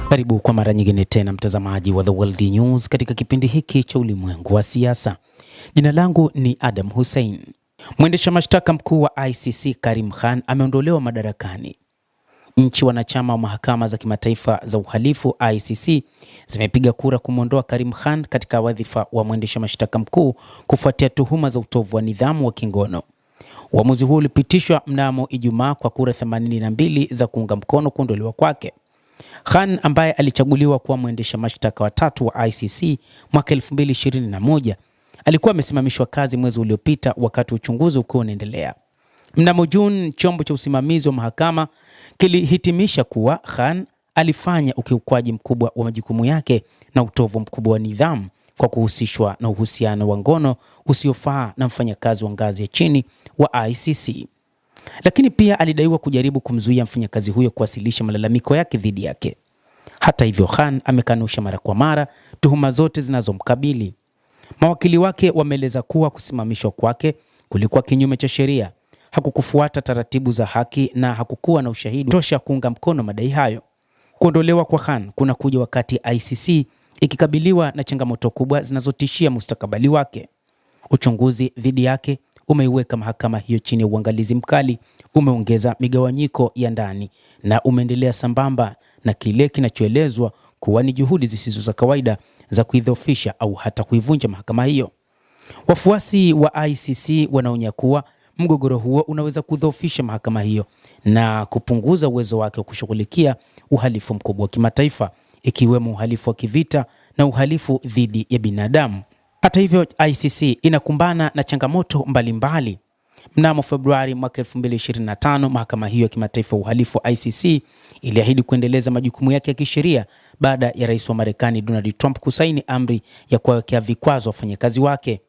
Karibu kwa mara nyingine tena mtazamaji wa The World News katika kipindi hiki cha ulimwengu wa siasa. Jina langu ni Adam Hussein. Mwendesha mashtaka mkuu wa ICC Karim Khan ameondolewa madarakani. Nchi wanachama wa mahakama za kimataifa za uhalifu ICC zimepiga kura kumwondoa Karim Khan katika wadhifa wa mwendesha mashtaka mkuu kufuatia tuhuma za utovu wa nidhamu wa kingono. Uamuzi huo ulipitishwa mnamo Ijumaa kwa kura 82 za kuunga mkono kuondolewa kwake. Khan ambaye alichaguliwa kuwa mwendesha mashtaka wa tatu wa ICC mwaka 2021 alikuwa amesimamishwa kazi mwezi uliopita wakati uchunguzi ukiwa unaendelea. Mnamo Juni, chombo cha usimamizi wa mahakama kilihitimisha kuwa Khan alifanya ukiukwaji mkubwa wa majukumu yake na utovu mkubwa wa nidhamu kwa kuhusishwa na uhusiano wa ngono usiofaa na mfanyakazi wa ngazi ya chini wa ICC. Lakini pia alidaiwa kujaribu kumzuia mfanyakazi huyo kuwasilisha malalamiko yake dhidi yake. Hata hivyo, Khan amekanusha mara kwa mara tuhuma zote zinazomkabili. Mawakili wake wameeleza kuwa kusimamishwa kwake kulikuwa kinyume cha sheria, hakukufuata taratibu za haki na hakukuwa na ushahidi tosha kuunga mkono madai hayo. Kuondolewa kwa Khan kunakuja wakati ICC ikikabiliwa na changamoto kubwa zinazotishia mustakabali wake. Uchunguzi dhidi yake umeiweka mahakama hiyo chini ya uangalizi mkali, umeongeza migawanyiko ya ndani na umeendelea sambamba na kile kinachoelezwa kuwa ni juhudi zisizo za kawaida za kuidhoofisha au hata kuivunja mahakama hiyo. Wafuasi wa ICC wanaonya kuwa mgogoro huo unaweza kudhoofisha mahakama hiyo na kupunguza uwezo wake wa kushughulikia uhalifu mkubwa wa kimataifa, ikiwemo uhalifu wa kivita na uhalifu dhidi ya binadamu. Hata hivyo, ICC inakumbana na changamoto mbalimbali. Mnamo Februari mwaka 2025, mahakama hiyo ya kimataifa uhalifu wa ICC iliahidi kuendeleza majukumu yake ya kisheria baada ya rais wa Marekani Donald Trump kusaini amri ya kuwawekea vikwazo wafanyakazi wake.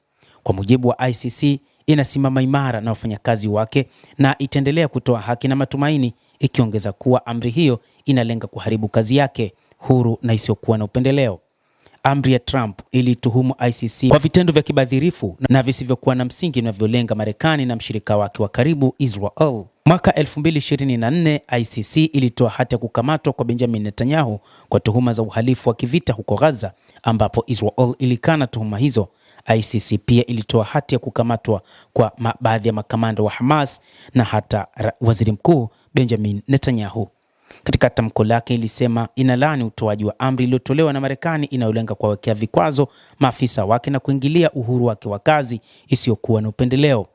Kwa mujibu wa ICC, inasimama imara na wafanyakazi wake na itaendelea kutoa haki na matumaini, ikiongeza kuwa amri hiyo inalenga kuharibu kazi yake huru na isiyokuwa na upendeleo. Amri ya Trump ilituhumu ICC kwa vitendo vya kibadhirifu na visivyokuwa na msingi vinavyolenga Marekani na mshirika wake wa karibu Israel. Mwaka 2024, ICC ilitoa hati ya kukamatwa kwa Benjamin Netanyahu kwa tuhuma za uhalifu wa kivita huko Gaza, ambapo Israel ilikana tuhuma hizo. ICC pia ilitoa hati ya kukamatwa kwa baadhi ya makamanda wa Hamas na hata waziri mkuu Benjamin Netanyahu. Katika tamko lake ilisema inalaani utoaji wa amri iliyotolewa na Marekani inayolenga kuwawekea vikwazo maafisa wake na kuingilia uhuru wake wa kazi isiyokuwa na upendeleo.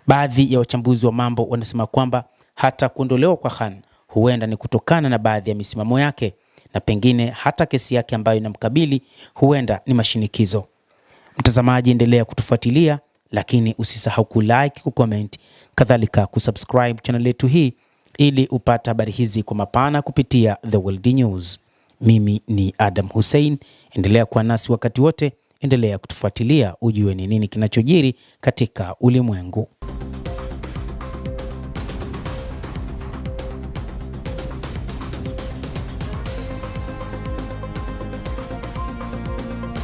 Baadhi ya wachambuzi wa mambo wanasema kwamba hata kuondolewa kwa Khan huenda ni kutokana na baadhi ya misimamo yake, na pengine hata kesi yake ambayo inamkabili huenda ni mashinikizo. Mtazamaji, endelea kutufuatilia, lakini usisahau kulike, kucomment, kadhalika kusubscribe channel yetu hii ili upate habari hizi kwa mapana kupitia The World News. Mimi ni Adam Hussein. Endelea kuwa nasi wakati wote, endelea kutufuatilia ujue ni nini kinachojiri katika ulimwengu.